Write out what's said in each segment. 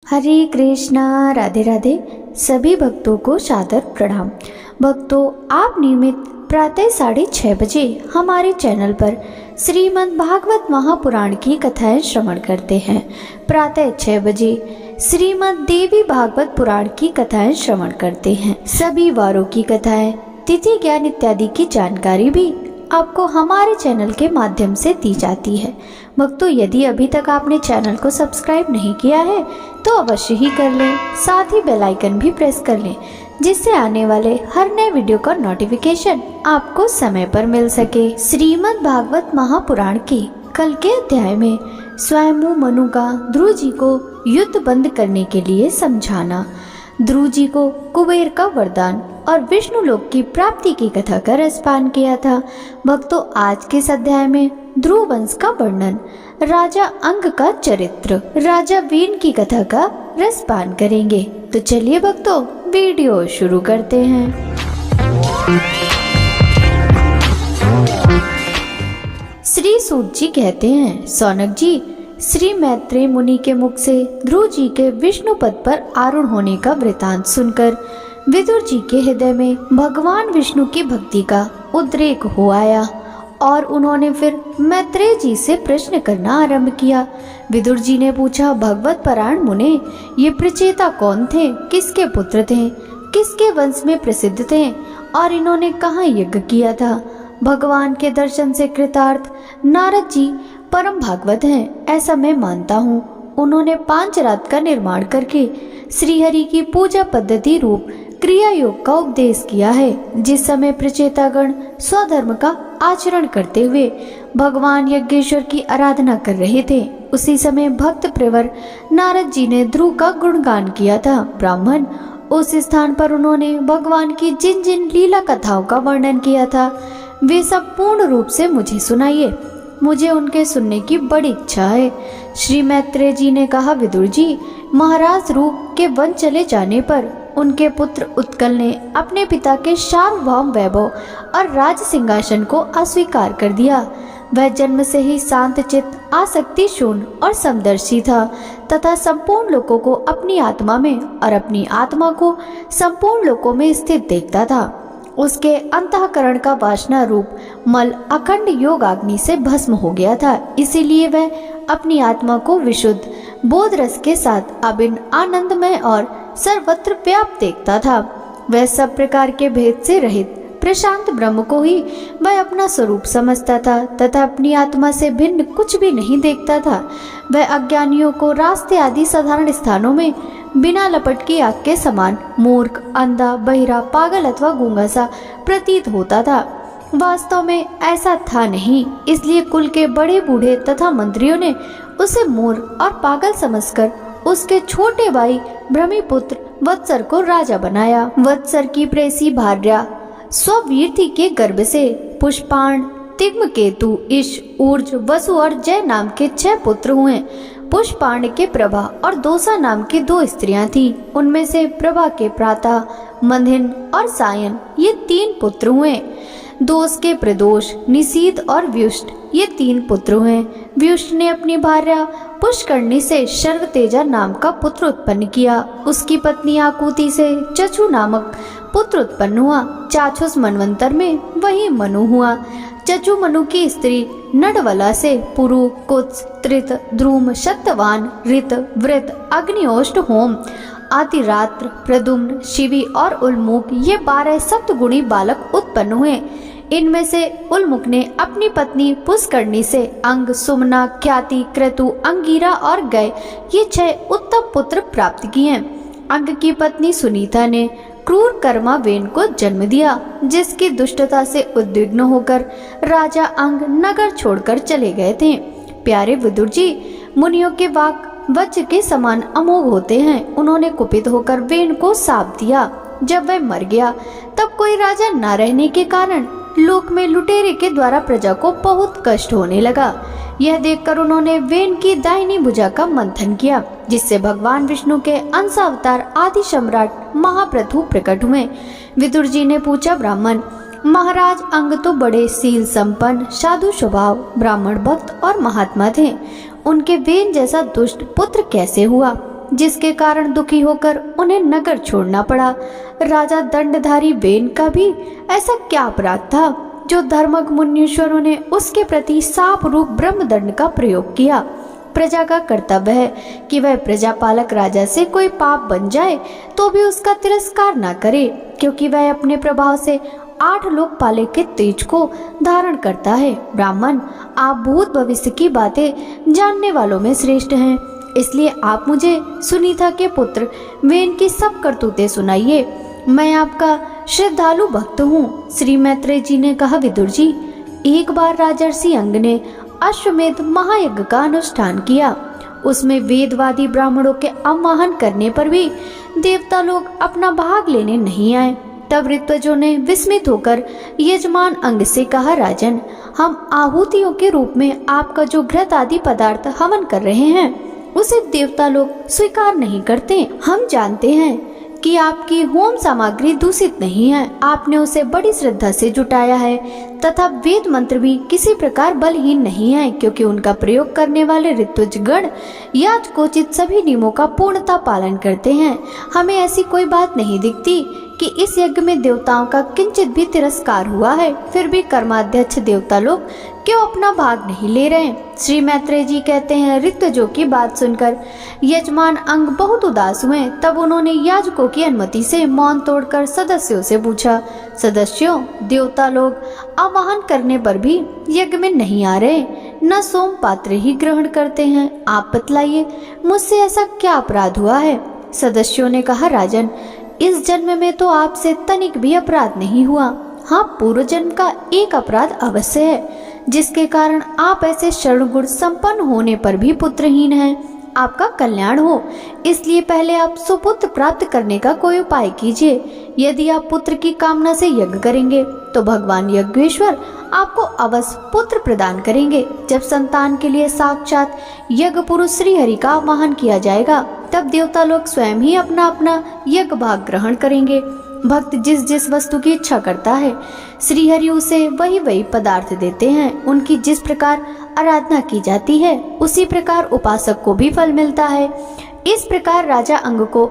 हरे कृष्णा, राधे राधे। सभी भक्तों को सादर प्रणाम। भक्तों, आप नियमित प्रातः 6:30 बजे हमारे चैनल पर श्रीमद् भागवत महापुराण की कथाएं श्रवण करते हैं। प्रातः 6 बजे श्रीमद् देवी भागवत पुराण की कथाएं श्रवण करते हैं। सभी वारों की कथाएं, तिथि ज्ञान इत्यादि की जानकारी भी आपको हमारे चैनल के माध्यम से दी जाती है। भक्तों, यदि अभी तक आपने चैनल को सब्सक्राइब नहीं किया है तो अवश्य ही कर लें, साथ ही बेल आइकन भी प्रेस कर लें, जिससे आने वाले हर नए वीडियो का नोटिफिकेशन आपको समय पर मिल सके। श्रीमद् भागवत महापुराण के कल के अध्याय में स्वयं मनु का ध्रुव जी को युद्ध बंद करने के लिए समझाना, ध्रुव जी को कुबेर का वरदान और विष्णु लोक की प्राप्ति की कथा का रसपान किया था। भक्तों, आज के इस अध्याय में ध्रुव वंश का वर्णन, राजा अंग का चरित्र, राजा वीन की कथा का रसपान करेंगे। तो चलिए भक्तों, वीडियो शुरू करते हैं। श्री सूत जी कहते हैं, सौनक जी, श्री मैत्रेय मुनि के मुख से ध्रुव जी के विष्णु पद पर आरूढ़ होने का वृतांत सुनकर विदुर जी के हृदय में भगवान विष्णु की भक्ति का उद्रेक हो आया और उन्होंने फिर मैत्रेय जी से प्रश्न करना आरंभ किया। विदुर जी ने पूछा, भगवत परायण मुने, ये प्रचेता कौन थे, किसके पुत्र थे, किसके वंश में प्रसिद्ध थे और इन्होंने कहाँ यज्ञ किया था? भगवान के दर्शन से कृतार्थ नारद जी परम भागवत हैं, ऐसा मैं मानता हूँ। उन्होंने 5 रात का निर्माण करके श्रीहरि की पूजा पद्धति रूप क्रिया योग का उपदेश किया है। जिस समय प्रचेतागण स्वधर्म का आचरण करते हुए भगवान यज्ञेश्वर की आराधना कर रहे थे, उसी समय भक्त प्रवर नारद जी ने ध्रुव का गुणगान किया था। ब्राह्मण, उस स्थान पर उन्होंने भगवान की जिन जिन लीला कथाओं का वर्णन किया था, वे सब पूर्ण रूप से मुझे सुनाइए, मुझे उनके सुनने की बड़ी इच्छा है। श्री मैत्रेय जी ने कहा, विदुर जी, महाराज ध्रुव के वन चले जाने पर उनके पुत्र उत्कल ने अपने पिता के सार्वभौम वैभव और राज सिंहासन को अस्वीकार कर दिया। वह जन्म से ही शांत चित्त, आसक्ति शून्य और समदर्शी था तथा संपूर्ण लोकों को अपनी आत्मा में और अपनी आत्मा को संपूर्ण लोकों में स्थित देखता था। उसके अंतःकरण का वासना रूप मल अखंड योग अग्नि से भस्म हो गया था, इसीलिए वह अपनी आत्मा को विशुद्ध बोध रस के साथ अभिन्न आनंदमय और सर्वत्र व्याप्त देखता था। वह सब प्रकार के भेद से रहित प्रशांत ब्रह्म को ही वह अपना स्वरूप समझता था तथा अपनी आत्मा से भिन्न कुछ भी नहीं देखता था। वह अज्ञानियों को रास्ते आदि साधारण स्थानों में बिना लपट की आग के समान मूर्ख, अंधा, बहिरा, पागल अथवा गूंगा सा प्रतीत होता था। वास्तव में ऐसा था नहीं, इसलिए कुल के बड़े बूढ़े तथा मंत्रियों ने उसे मूर्ख और पागल समझकर उसके छोटे भाई भ्रमिपुत्र वत्सर को राजा बनाया। वत्सर की प्रेसी भार्या स्ववीरथी के गर्भ से पुष्पाण, तिग्मकेतु, इश, ऊर्ज, वसु और जय नाम के 6 पुत्र हुए। पुष्पाण के प्रभा और दोसा नाम की 2 स्त्रियां थीं। उनमें से प्रभा के प्रातः, मंधिन और सायन ये 3 पुत्र हुए। दोष के प्रदोष, निशीत और व्युष्ट ये 3 पुत्र हुए। व्युष्ट ने अपनी भार्या पुष्करणी से शर्वतेजा नाम का पुत्र उत्पन्न किया। उसकी पत्नी आकुति से चक्षु नामक पुत्र उत्पन्न हुआ। चाक्षुष मनवंतर में वही मनु हुआ। चक्षु मनु की स्त्री नडवला से पुरु, कुत्स, त्रित, द्रुम, शतवान, ऋत, वृत, अग्निहोष्ट, होम, आतिरात्र, प्रदुम्न, शिवी और उल्मुख ये 12 सप्तगुणी बालक उत्पन्न हुए। इनमें से उल्मुख ने अपनी पत्नी पुष्करणी से अंग, सुमना, ख्याति, क्रतु, अंगीरा और गय ये 6 उत्तम पुत्र प्राप्त किए। अंग की पत्नी सुनीता ने क्रूर कर्मा वेन को जन्म दिया, जिसकी दुष्टता से उद्विग्न होकर राजा अंग नगर छोड़कर चले गए थे। प्यारे विदुर जी, मुनियों के वाक वज्र के समान अमोघ होते हैं। उन्होंने कुपित होकर वेन को शाप दिया। जब वह मर गया तब कोई राजा न रहने के कारण लोक में लुटेरे के द्वारा प्रजा को बहुत कष्ट होने लगा। यह देखकर उन्होंने वेन की दाहिनी भुजा का मंथन किया, जिससे भगवान विष्णु के अंशावतार आदि सम्राट महाप्रभु प्रकट हुए। विदुर जी ने पूछा, ब्राह्मण, महाराज अंग तो बड़े शील संपन्न, साधु स्वभाव, ब्राह्मण भक्त और महात्मा थे, उनके वेन जैसा दुष्ट पुत्र कैसे हुआ? जिसके कारण दुखी होकर उन्हें नगर छोड़ना पड़ा। राजा दंडधारी वेन का भी ऐसा क्या अपराध था जो धर्मज्ञ मुनीश्वरों ने उसके प्रति साप रूप ब्रह्मदंड का प्रयोग किया। प्रजा का कर्तव्य है कि वह प्रजापालक राजा से कोई पाप बन जाए तो भी उसका तिरस्कार न करे, क्योंकि वह अपने प्रभाव से 8 लोकपाले के तेज को धारण करता है। ब्राह्मण, आप भूत भविष्य की बातें जानने वालों में श्रेष्ठ हैं, इसलिए आप मुझे सुनीता के पुत्र वेन की सब करतूतें सुनाइए। मैं आपका श्रद्धालु भक्त हूँ। श्री मैत्रेय जी ने कहा, विदुर जी, एक बार राजर्षि अंग ने अश्वमेध महायज्ञ का अनुष्ठान किया। उसमें वेदवादी ब्राह्मणों के आह्वान करने पर भी देवता लोग अपना भाग लेने नहीं आए। तब ऋत्विजों ने विस्मित होकर यजमान अंग से कहा, राजन, हम आहुतियों के रूप में आपका जो घृत आदि पदार्थ हवन कर रहे हैं उसे देवता लोग स्वीकार नहीं करते। हम जानते हैं कि आपकी होम सामग्री दूषित नहीं है, आपने उसे बड़ी श्रद्धा से जुटाया है तथा वेद मंत्र भी किसी प्रकार बलहीन नहीं है, क्योंकि उनका प्रयोग करने वाले ऋत्विज गण याजकोचित सभी नियमों का पूर्णता पालन करते हैं। हमें ऐसी कोई बात नहीं दिखती कि इस यज्ञ में देवताओं का किंचित भी तिरस्कार हुआ है। फिर भी कर्माध्यक्ष देवता लोग क्यों अपना भाग नहीं ले रहे? श्री मैत्रेय जी कहते हैं, ऋत्विजों की बात सुनकर यजमान अंग बहुत उदास हुए। तब उन्होंने याजकों की अनुमति से मौन तोड़कर सदस्यों से पूछा, सदस्यों, देवता लोग आवाहन करने पर भी यज्ञ में नहीं आ रहे, न सोम पात्र ही ग्रहण करते हैं। आप बतलाइए, मुझसे ऐसा क्या अपराध हुआ है? सदस्यों ने कहा, राजन, इस जन्म में तो आपसे तनिक भी अपराध नहीं हुआ। हाँ, पूर्व जन्म का एक अपराध अवश्य है, जिसके कारण आप ऐसे शरण गुण संपन्न होने पर भी पुत्रहीन हैं। आपका कल्याण हो, इसलिए पहले आप सुपुत्र प्राप्त करने का कोई उपाय कीजिए। यदि आप पुत्र की कामना से यज्ञ करेंगे तो भगवान यज्ञेश्वर आपको अवश्य पुत्र प्रदान करेंगे। जब संतान के लिए साक्षात यज्ञ पुरुष श्री हरि का आवाहन किया जाएगा, तब देवता लोग स्वयं ही अपना अपना यज्ञ भाग ग्रहण करेंगे। भक्त जिस जिस वस्तु की इच्छा करता है, श्री हरि उसे वही वही पदार्थ देते हैं। उनकी जिस प्रकार आराधना की जाती है, उसी प्रकार उपासक को भी फल मिलता है। इस प्रकार राजा अंग को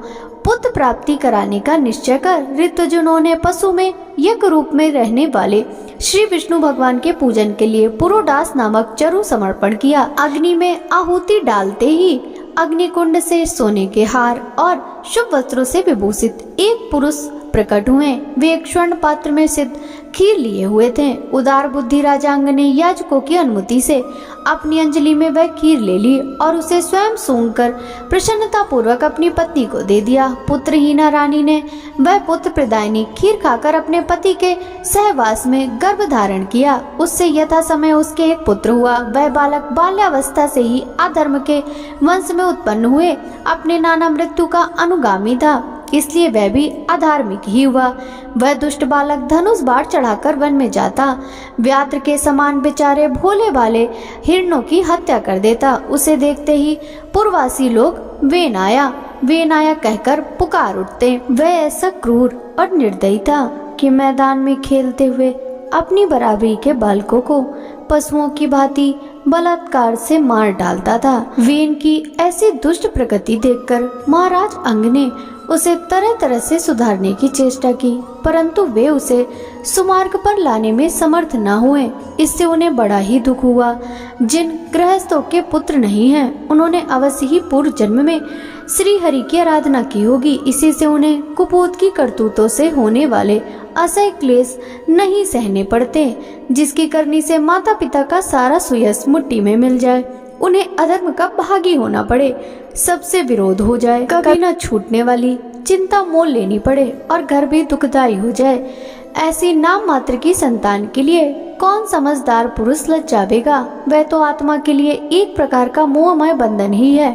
पुत्र प्राप्ति कराने का निश्चय कर ऋत्विजों ने पशु में यज्ञ रूप में रहने वाले श्री विष्णु भगवान के पूजन के लिए पुरोडास नामक चरु समर्पण किया। अग्नि में आहुति डालते ही अग्निकुंड से सोने के हार और शुभ वस्त्रों से विभूषित एक पुरुष प्रकट हुए। वे एक स्वर्ण पात्र में सिद्ध खीर लिए हुए थे। उदार बुद्धि राजांग ने याजकों की अनुमति से अपनी अंजलि में वह खीर ले ली और उसे स्वयं सूंघकर प्रसन्नता पूर्वक अपनी पत्नी को दे दिया। पुत्रहीना रानी ने वह पुत्र प्रदायिनी खीर खाकर अपने पति के सहवास में गर्भ धारण किया। उससे यथा समय उसके एक पुत्र हुआ। वह बालक बाल्यावस्था से ही अधर्म के वंश में उत्पन्न हुए अपने नाना मृत्यु का अनुगामी था, इसलिए वह भी अधार्मिक ही हुआ। वह दुष्ट बालक धनुष बाण चढ़ाकर वन में जाता, व्याघ्र के समान बेचारे भोले भाले हिरणों की हत्या कर देता। उसे देखते ही पूर्ववासी लोग वेन आया कहकर पुकार उठते। वह ऐसा क्रूर और निर्दयी था कि मैदान में खेलते हुए अपनी बराबरी के बालकों को पशुओं की भांति बलात्कार से मार डालता था। वेन की ऐसी दुष्ट प्रकृति देखकर महाराज अंग ने उसे तरह तरह से सुधारने की चेष्टा की, परंतु वे उसे सुमार्ग पर लाने में समर्थ न हुए। इससे उन्हें बड़ा ही दुख हुआ। जिन गृहस्थों के पुत्र नहीं हैं, उन्होंने अवश्य ही पूर्व जन्म में श्री हरि की आराधना की होगी। इसी से उन्हें कुपोत की करतूतों से होने वाले असह्य क्लेश नहीं सहने पड़ते, जिसकी करनी से माता पिता का सारा सुयश मुट्ठी में मिल जाए, उन्हें अधर्म का भागी होना पड़े, सबसे विरोध हो जाए, कभी न छूटने वाली चिंता मोल लेनी पड़े और घर भी दुखदायी हो जाए। ऐसी नाम मात्र की संतान के लिए कौन समझदार पुरुष लज्जावेगा? वह तो आत्मा के लिए एक प्रकार का मोहमय बंधन ही है।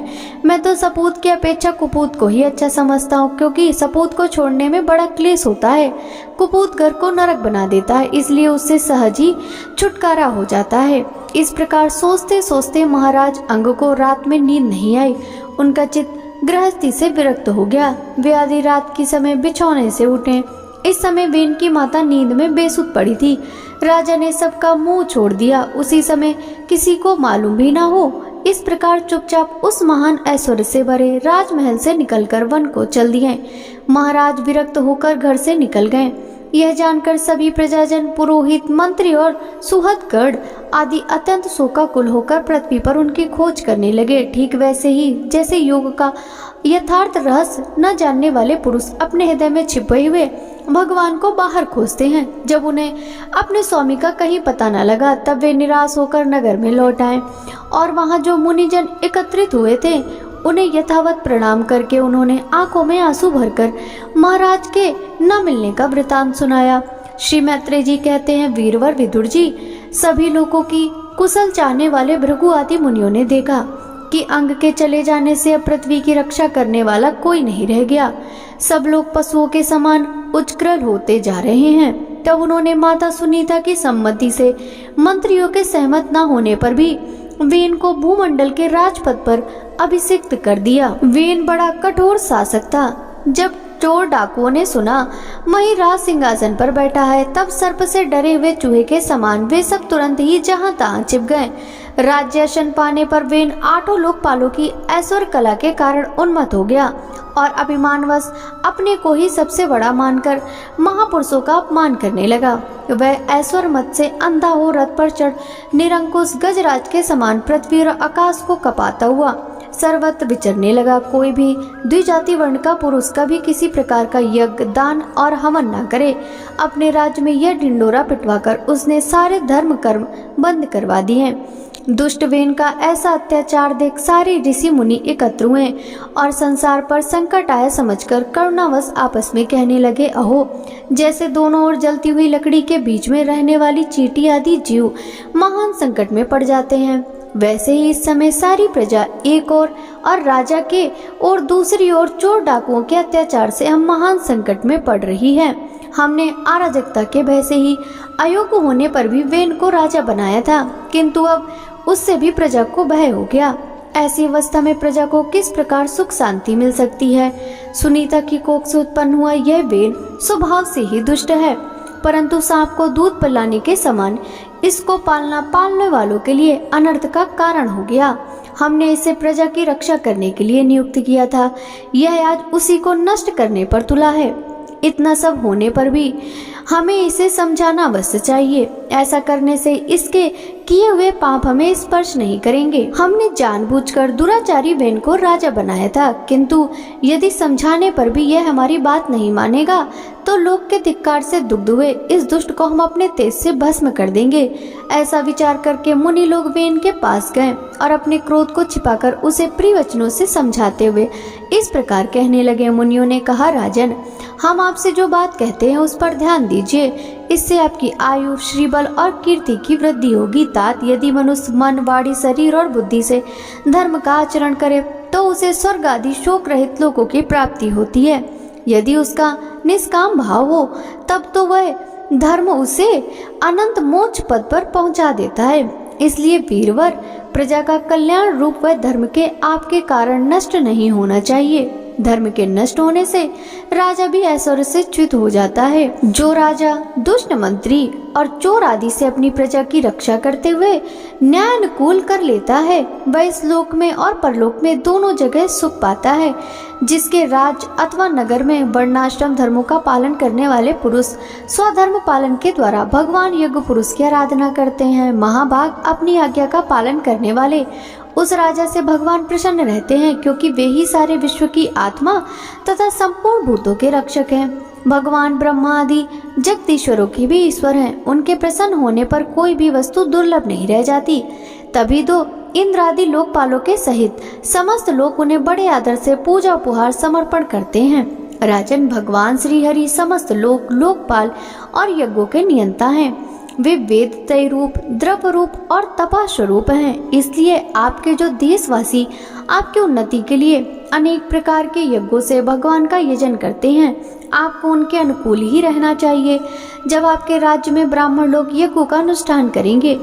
मैं तो सपूत की अपेक्षा कुपूत को ही अच्छा समझता हूँ, क्योंकि सपूत को छोड़ने में बड़ा क्लेश होता है। कुपूत घर को नरक बना देता है, इसलिए उससे सहज ही छुटकारा हो जाता है। इस प्रकार सोचते सोचते महाराज अंग को रात में नींद नहीं आई। उनका चित्त गृहस्थी से विरक्त हो गया। वे आधी रात के समय बिछौने से उठे। इस समय वेन की माता नींद में बेसुध पड़ी थी। राजा ने सबका मुंह छोड़ दिया। उसी समय किसी को मालूम भी ना हो इस प्रकार चुपचाप उस महान ऐश्वर्य से भरे राजमहल से निकलकर वन को चल दिए। महाराज विरक्त होकर घर से निकल गए। यह जानकर सभी प्रजाजन, पुरोहित, मंत्री और सुहृदगण आदि अत्यंत शोकाकुल होकर पृथ्वी पर उनकी खोज करने लगे। ठीक वैसे ही जैसे योग का यथार्थ रहस्य न जानने वाले पुरुष अपने हृदय में छिपे हुए भगवान को बाहर खोजते हैं। जब उन्हें अपने स्वामी का कहीं पता न लगा, तब वे निराश होकर नगर में लौट आए और वहां जो मुनिजन एकत्रित हुए थे उन्हें यथावत प्रणाम करके उन्होंने आंखों में आंसू भरकर महाराज के न मिलने का वृतांत सुनाया। श्री मैत्रेय जी कहते हैं, वीरवर विदुर जी, सभी लोगों की कुशल चाहने वाले भृगु आदि मुनियों ने देखा कि अंग के चले जाने से अब पृथ्वी की रक्षा करने वाला कोई नहीं रह गया। सब लोग पशुओं के समान उच्चक्रल होते जा रहे हैं। तब उन्होंने माता सुनीता की सम्मति से मंत्रियों के सहमत न होने पर भी वेन को भूमंडल के राजपद पर अभिषिक्त कर दिया। वेन बड़ा कठोर शासक था। जब चोर डाकुओं ने सुना वही राज सिंहासन पर बैठा है, तब सर्प से डरे हुए चूहे के समान वे सब तुरंत ही जहां तहां छिप गए। राज्यासन पाने पर वेन 8 लोकपालों की ऐश्वर्य कला के कारण उन्मत्त हो गया और अभिमानवश अपने को ही सबसे बड़ा मानकर महापुरुषों का अपमान करने लगा। वह ऐश्वर्य मत से अंधा हो रथ पर चढ़ निरंकुश गजराज के समान पृथ्वी और आकाश को कपाता हुआ सर्वत्र विचरने लगा। कोई भी द्विजाति वर्ण का पुरुष कभी किसी प्रकार का यज्ञ, दान और हवन न करे। अपने राज्य में यह ढिंडोरा पिटवाकर उसने सारे धर्म कर्म बंद करवा दिए। दुष्ट वेन का ऐसा अत्याचार देख सारे ऋषि मुनि एकत्र हुए और संसार पर संकट आया समझकर करुणावश आपस में कहने लगे, अहो, जैसे दोनों ओर जलती हुई लकड़ी के बीच में रहने वाली चींटी आदि जीव महान संकट में पड़ जाते हैं, वैसे ही इस समय सारी प्रजा एक ओर और राजा के और दूसरी ओर चोर डाकुओं के अत्याचार से हम महान संकट में पड़ रही है। हमने अराजकता के भय से ही अयोग्य होने पर भी वेन को राजा बनाया था, किंतु अब उससे भी प्रजा को भय हो गया। ऐसी अवस्था में प्रजा को किस प्रकार सुख शांति मिल सकती है। सुनीता की कोख से उत्पन्न हुआ यह वेन स्वभाव से ही दुष्ट है, परंतु सांप को दूध पिलाने के समान इसको पालने वालों के लिए अनर्थ का कारण हो गया। हमने इसे प्रजा की रक्षा करने के लिए नियुक्त किया था, यह आज उसी को नष्ट करने पर तुला है। इतना सब होने पर भी हमें इसे समझाना अवश्य चाहिए। ऐसा करने से इसके किए हुए पाप हमें स्पर्श नहीं करेंगे। हमने जानबूझकर दुराचारी वेन को राजा बनाया था, किंतु यदि समझाने पर भी यह हमारी बात नहीं मानेगा तो लोक के धिक्कार से दुग्ध हुए इस दुष्ट को हम अपने तेज से भस्म कर देंगे। ऐसा विचार करके मुनि लोग वेन के पास गए और अपने क्रोध को छिपाकर उसे प्रिय वचनों से समझाते हुए इस प्रकार कहने लगे। मुनियों ने कहा, राजन, हम आपसे जो बात कहते हैं उस पर ध्यान दीजिए, इससे आपकी आयु, श्रीबल और कीर्ति की वृद्धि होगी। तात, यदि मनुष्य मन, वाणी, शरीर और बुद्धि से धर्म का आचरण करे तो उसे स्वर्ग आदि शोक रहित लोगों की प्राप्ति होती है। यदि उसका निष्काम भाव हो तब तो वह धर्म उसे अनंत मोक्ष पद पर पहुंचा देता है। इसलिए वीरवर, प्रजा का कल्याण रूप वह धर्म के आपके कारण नष्ट नहीं होना चाहिए। धर्म के नष्ट होने से राजा भी ऐश्वर्य से च्युत हो जाता है। जो राजा दुष्ट मंत्री और चोर आदि से अपनी प्रजा की रक्षा करते हुए न्याय अनुकूल कर लेता है, वह इस लोक में और परलोक में दोनों जगह सुख पाता है। जिसके राज अथवा नगर में वर्णाश्रम धर्मों का पालन करने वाले पुरुष स्वधर्म पालन के द्वारा भगवान यज्ञ पुरुष की आराधना करते हैं, महाभाग अपनी आज्ञा का पालन करने वाले उस राजा से भगवान प्रसन्न रहते हैं, क्योंकि वे ही सारे विश्व की आत्मा तथा संपूर्ण भूतों के रक्षक हैं। भगवान ब्रह्मा आदि जगदीश्वरों के भी ईश्वर हैं। उनके प्रसन्न होने पर कोई भी वस्तु दुर्लभ नहीं रह जाती। तभी तो इंद्र आदि लोकपालों के सहित समस्त लोग उन्हें बड़े आदर से पूजा उपहार समर्पण करते हैं। राजन, भगवान श्री हरि समस्त लोकपाल और यज्ञों के नियंता हैं। वे वेद तय रूप, द्रव्य रूप और तपा स्वरूप हैं। इसलिए आपके जो देशवासी आपकी उन्नति के लिए अनेक प्रकार के यज्ञों से भगवान का यजन करते हैं, आपको उनके अनुकूल ही रहना चाहिए। जब आपके राज्य में ब्राह्मण लोग यज्ञों का अनुष्ठान करेंगे,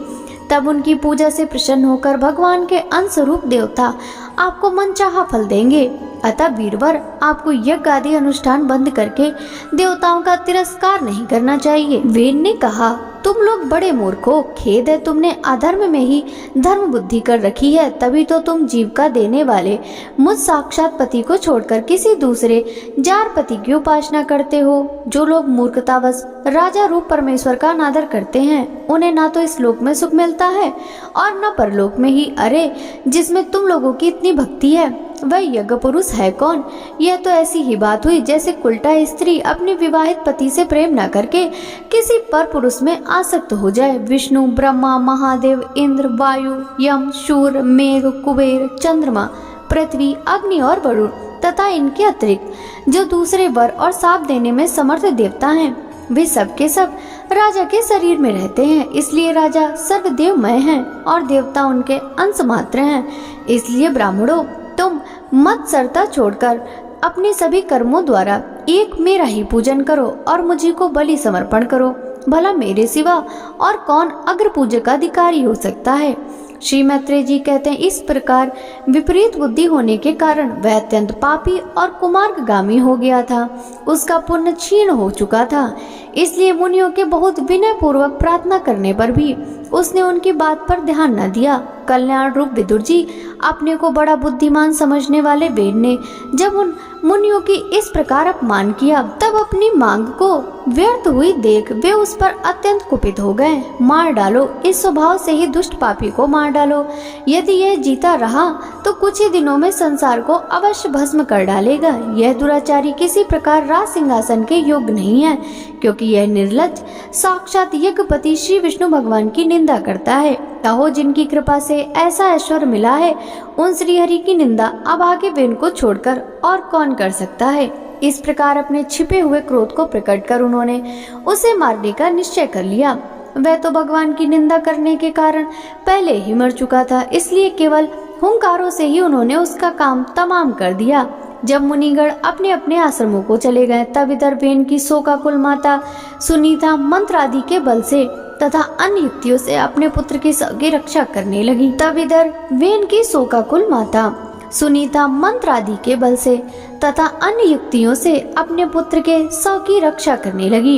तब उनकी पूजा से प्रसन्न होकर भगवान के अंश रूप देवता आपको मनचाहा फल देंगे। अतः वीरवर, आपको यज्ञ आदि अनुष्ठान बंद करके देवताओं का तिरस्कार नहीं करना चाहिए। वेन ने कहा, तुम लोग बड़े मूर्ख हो, खेद है तुमने अधर्म में ही धर्म बुद्धि कर रखी है, तभी तो तुम जीविका देने वाले मुझ साक्षात पति को छोड़कर किसी दूसरे जार पति की उपासना करते हो। जो लोग मूर्खतावश राजा रूप परमेश्वर का अनादर करते हैं, उन्हें ना तो इस लोक में सुख मिलता है और न परलोक में ही। अरे, जिसमें तुम लोगों की इतनी भक्ति है वह यज्ञ पुरुष है कौन? यह तो ऐसी ही बात हुई जैसे कुलटा स्त्री अपने विवाहित पति से प्रेम न करके किसी पर पुरुष में आसक्त हो जाए। विष्णु, ब्रह्मा, महादेव, इंद्र, वायु, यम, शूर, मेघ, कुबेर, चंद्रमा, पृथ्वी, अग्नि और वरुण तथा इनके अतिरिक्त जो दूसरे वर और शाप देने में समर्थ देवता हैं, वे सब के सब राजा के शरीर में रहते हैं। इसलिए राजा सर्वदेवमय हैं और देवता उनके अंश मात्र हैं। इसलिए ब्राह्मणों, तुम मत्सरता छोड़कर अपने सभी कर्मों द्वारा एक मेरा ही पूजन करो और मुझी को बलि समर्पण करो। भला मेरे सिवा और कौन अग्र पूजक का अधिकारी हो सकता है? श्री मैत्रेय जी कहते हैं, इस प्रकार विपरीत बुद्धि होने के कारण वह अत्यंत पापी और कुमार्गगामी हो गया था। उसका पुण्य क्षीण हो चुका था। इसलिए मुनियों के बहुत विनय पूर्वक प्रार्थना करने पर भी उसने उनकी बात पर ध्यान न दिया। कल्याण रूप विदुर जी, अपने को बड़ा बुद्धिमान समझने वाले वेद ने जब उन मुनियों की इस प्रकार अपमान किया, तब अपनी मांग को व्यर्थ हुई देख वे उस पर अत्यंत कुपित हो गए। मार डालो, इस स्वभाव से ही दुष्ट पापी को मार डालो। यदि यह जीता रहा तो कुछ ही दिनों में संसार को अवश्य भस्म कर डालेगा। यह दुराचारी किसी प्रकार राज सिंहासन के योग्य नहीं है, क्योंकि यह निर्लज्ज साक्षात यज्ञपति श्री विष्णु भगवान की निंदा करता है। कहो, जिनकी कृपा से ऐसा ऐश्वर्य मिला है, उन श्री हरि की निंदा अभागे वेन को छोड़कर और कौन कर सकता है? इस प्रकार अपने छिपे हुए क्रोध को प्रकट कर उन्होंने उसे मारने का निश्चय कर लिया। वह तो भगवान की निंदा करने के कारण पहले ही मर चुका था, इसलिए केवल हुंकारों से ही उन्होंने उसका काम तमाम कर दिया। जब मुनिगण अपने अपने आश्रमों को चले गए, तब इधर वेन की शोकाकुल माता सुनीता मंत्र आदि के बल से तथा अन्य युक्तियों से अपने पुत्र की शव की रक्षा करने लगी। तब इधर वेन की शोकाकुल माता सुनीता मंत्र आदि के बल से तथा अन्य युक्तियों से अपने पुत्र के शव की रक्षा करने लगी।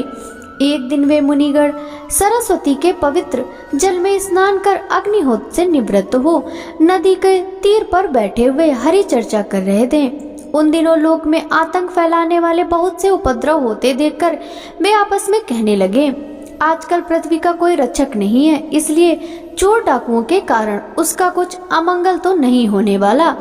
एक दिन वे मुनिगण सरस्वती के पवित्र जल में स्नान कर अग्निहोत्र से निवृत्त हो नदी के तीर पर बैठे हुए हरि चर्चा कर रहे थे। उन दिनों लोक में आतंक फैलाने वाले बहुत से उपद्रव होते देखकर वे आपस में कहने लगे, आजकल पृथ्वी का कोई रक्षक नहीं है, इसलिए चोर डाकुओं के कारण उसका कुछ अमंगल तो नहीं होने वाला।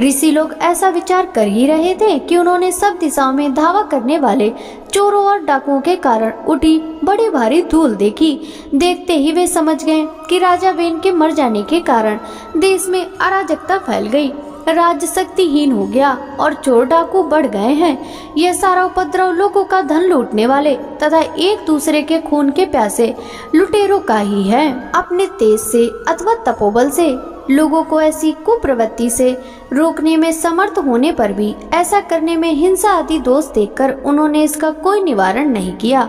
ऋषि लोग ऐसा विचार कर ही रहे थे कि उन्होंने सब दिशाओं में धावा करने वाले चोरों और डाकुओं के कारण उठी बड़ी भारी धूल देखी। देखते ही वे समझ गए कि राजा वेन के मर जाने के कारण देश में अराजकता फैल गई, राज्य शक्तिहीन हो गया और चोर डाकू बढ़ गए हैं। यह सारा उपद्रव लोगों का धन लूटने वाले तथा एक दूसरे के खून के प्यासे लुटेरों का ही है। अपने तेज से अथवा तपोबल से लोगों को ऐसी कुप्रवृत्ति से रोकने में समर्थ होने पर भी ऐसा करने में हिंसा आदि दोष देखकर उन्होंने इसका कोई निवारण नहीं किया।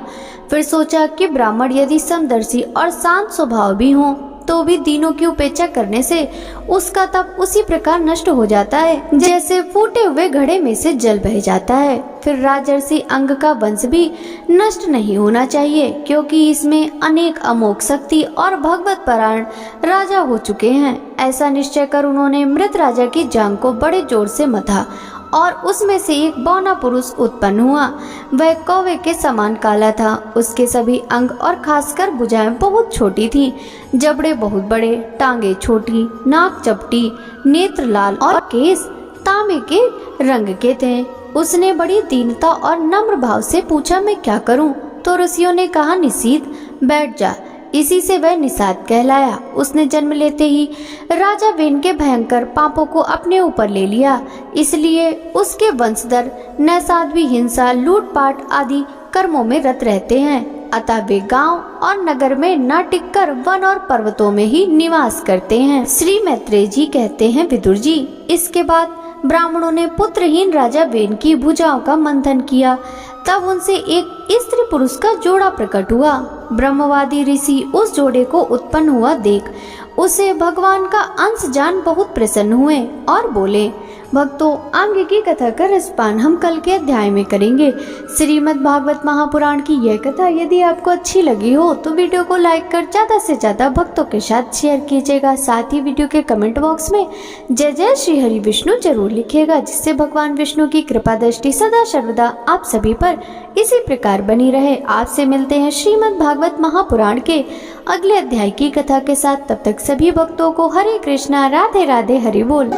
फिर सोचा कि ब्राह्मण यदि समदर्शी और शांत स्वभाव भी हों तो भी दीनों की उपेक्षा करने से उसका तप उसी प्रकार नष्ट हो जाता है जैसे फूटे हुए घड़े में से जल बह जाता है। फिर राजर्षि अंग का वंश भी नष्ट नहीं होना चाहिए, क्योंकि इसमें अनेक अमोघ शक्ति और भगवत परायण राजा हो चुके हैं। ऐसा निश्चय कर उन्होंने मृत राजा की जांघ को बड़े जोर से मथा और उसमें से एक बौना पुरुष उत्पन्न हुआ। वह कौवे के समान काला था। उसके सभी अंग और खासकर भुजाएं बहुत छोटी थीं, जबड़े बहुत बड़े, टांगे छोटी, नाक चपटी, नेत्र लाल और केस तांबे के रंग के थे। उसने बड़ी दीनता और नम्र भाव से पूछा, मैं क्या करूं? तो ऋषियों ने कहा, निषीद बैठ जा। इसी से वह निषाद कहलाया। उसने जन्म लेते ही राजा वेन के भयंकर पापों को अपने ऊपर ले लिया, इसलिए उसके वंशधर नैसाध्वी हिंसा, लूटपाट आदि कर्मों में रत रहते हैं। अतः वे गांव और नगर में न टिककर वन और पर्वतों में ही निवास करते हैं। श्री मैत्रेय जी कहते हैं, विदुर जी, इसके बाद ब्राह्मणों ने पुत्रहीन राजा वेन की भुजाओं का मंथन किया। तब उनसे एक स्त्री पुरुष का जोड़ा प्रकट हुआ। ब्रह्मवादी ऋषि उस जोड़े को उत्पन्न हुआ देख उसे भगवान का अंश जान बहुत प्रसन्न हुए और बोले, भक्तों, आगे की कथा का रसपान हम कल के अध्याय में करेंगे। श्रीमद् भागवत महापुराण की यह कथा यदि आपको अच्छी लगी हो तो वीडियो को लाइक कर ज्यादा से ज्यादा भक्तों के साथ शेयर कीजिएगा। साथ ही वीडियो के कमेंट बॉक्स में जय जय श्री हरि विष्णु जरूर लिखिएगा, जिससे भगवान विष्णु की कृपा दृष्टि सदा सर्वदा आप सभी पर इसी प्रकार बनी रहे। आपसे मिलते हैं श्रीमद् भागवत महापुराण के अगले अध्याय की कथा के साथ। तब तक सभी भक्तों को हरे कृष्णा, राधे राधे, हरि बोल।